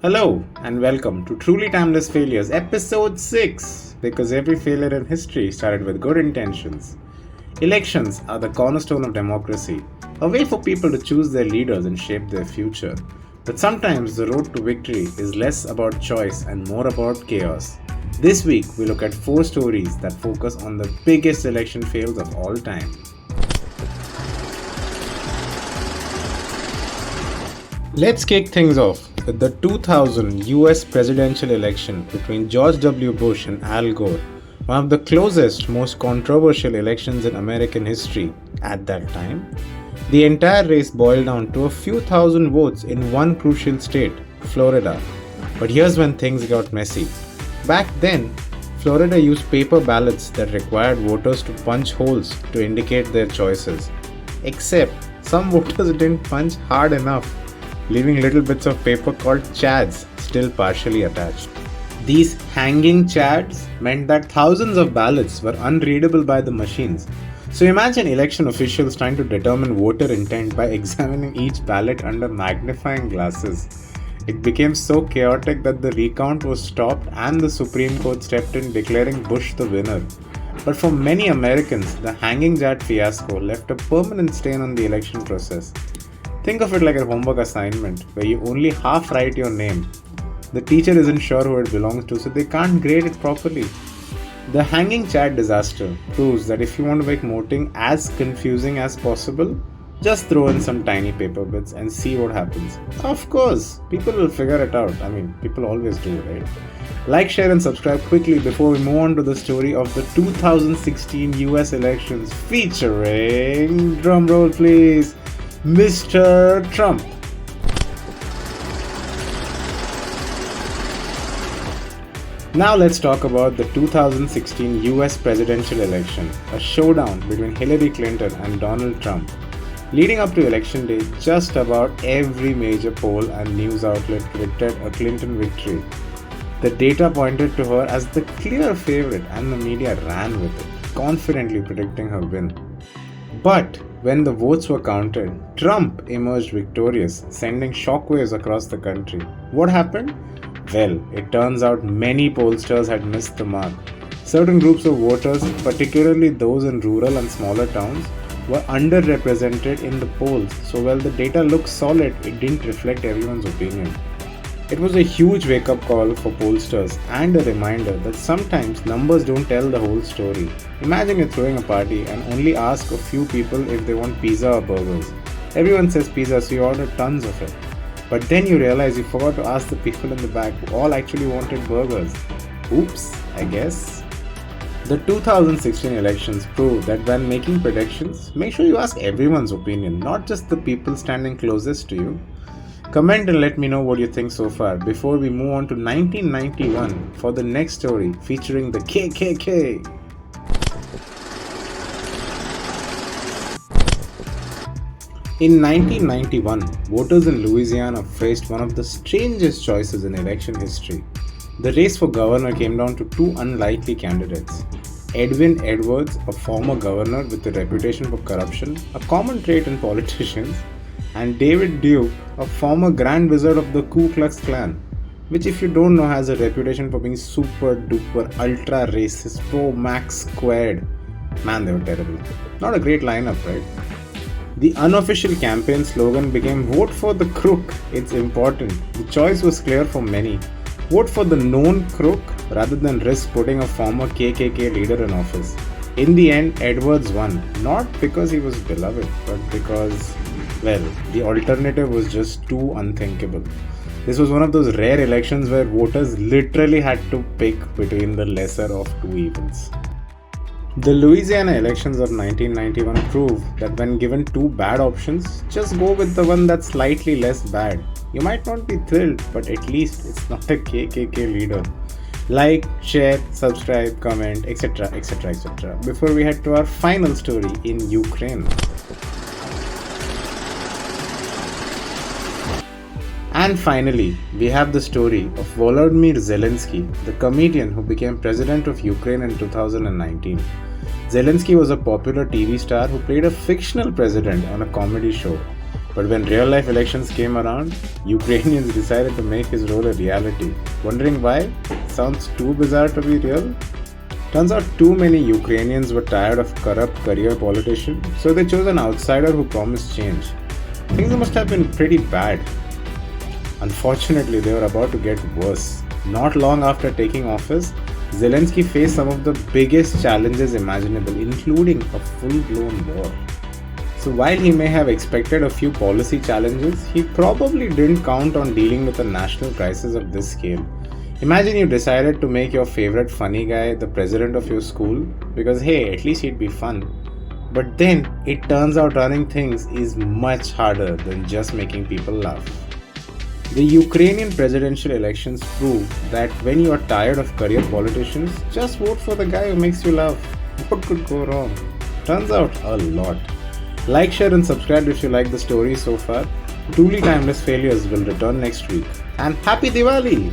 Hello and welcome to Truly Timeless Failures, episode 6. Because every failure in history started with good intentions. Elections are the cornerstone of democracy, a way for people to choose their leaders and shape their future. But sometimes the road to victory is less about choice and more about chaos. This week, we look at 4 stories that focus on the biggest election fails of all time. Let's kick things off with the 2000 US presidential election between George W. Bush and Al Gore, one of the closest, most controversial elections in American history at that time. The entire race boiled down to a few thousand votes in one crucial state, Florida. But here's when things got messy. Back then, Florida used paper ballots that required voters to punch holes to indicate their choices. Except, some voters didn't punch hard enough, leaving little bits of paper called chads still partially attached. These hanging chads meant that thousands of ballots were unreadable by the machines. So imagine election officials trying to determine voter intent by examining each ballot under magnifying glasses. It became so chaotic that the recount was stopped and the Supreme Court stepped in declaring Bush the winner. But for many Americans, the hanging chad fiasco left a permanent stain on the election process. Think of it like a homework assignment where you only half write your name. The teacher isn't sure who it belongs to, so they can't grade it properly. The hanging chad disaster proves that if you want to make voting as confusing as possible, just throw in some tiny paper bits and see what happens. Of course, people will figure it out. People always do, right? Like, share, and subscribe quickly before we move on to the story of the 2016 US elections featuring, drumroll please, Mr. Trump. Now let's talk about the 2016 US presidential election, a showdown between Hillary Clinton and Donald Trump. Leading up to election day, just about every major poll and news outlet predicted a Clinton victory. The data pointed to her as the clear favorite and the media ran with it, confidently predicting her win. But when the votes were counted, Trump emerged victorious, sending shockwaves across the country. What happened? Well, it turns out many pollsters had missed the mark. Certain groups of voters, particularly those in rural and smaller towns, were underrepresented in the polls, so while the data looked solid, it didn't reflect everyone's opinion. It was a huge wake-up call for pollsters and a reminder that sometimes numbers don't tell the whole story. Imagine you're throwing a party and only ask a few people if they want pizza or burgers. Everyone says pizza, so you order tons of it. But then you realize you forgot to ask the people in the back who all actually wanted burgers. Oops, I guess. The 2016 elections prove that when making predictions, make sure you ask everyone's opinion, not just the people standing closest to you. Comment and let me know what you think so far before we move on to 1991 for the next story featuring the KKK. In 1991, voters in Louisiana faced one of the strangest choices in election history. The race for governor came down to two unlikely candidates. Edwin Edwards, a former governor with a reputation for corruption, a common trait in politicians, and David Duke, a former Grand Wizard of the Ku Klux Klan, which if you don't know has a reputation for being super duper ultra racist, pro max squared. Man, they were terrible. Not a great lineup, right? The unofficial campaign slogan became "Vote for the crook, it's important." The choice was clear for many. Vote for the known crook rather than risk putting a former KKK leader in office. In the end, Edwards won, not because he was beloved, but because, well, the alternative was just too unthinkable. This was one of those rare elections where voters literally had to pick between the lesser of two evils. The Louisiana elections of 1991 prove that when given two bad options, just go with the one that's slightly less bad. You might not be thrilled, but at least it's not a KKK leader. Like, share, subscribe, comment, etc., etc., etc. before we head to our final story in Ukraine. And finally, we have the story of Volodymyr Zelensky, the comedian who became president of Ukraine in 2019. Zelensky was a popular TV star who played a fictional president on a comedy show. But when real life elections came around, Ukrainians decided to make his role a reality. Wondering why? Sounds too bizarre to be real? Turns out too many Ukrainians were tired of corrupt career politicians, so they chose an outsider who promised change. Things must have been pretty bad. Unfortunately, they were about to get worse. Not long after taking office, Zelensky faced some of the biggest challenges imaginable, including a full-blown war. So while he may have expected a few policy challenges, he probably didn't count on dealing with a national crisis of this scale. Imagine you decided to make your favorite funny guy the president of your school because hey, at least he'd be fun. But then it turns out running things is much harder than just making people laugh. The Ukrainian presidential elections prove that when you are tired of career politicians, just vote for the guy who makes you laugh. What could go wrong? Turns out a lot. Like, share, and subscribe if you like the story so far. Truly Timeless Failures will return next week. And Happy Diwali!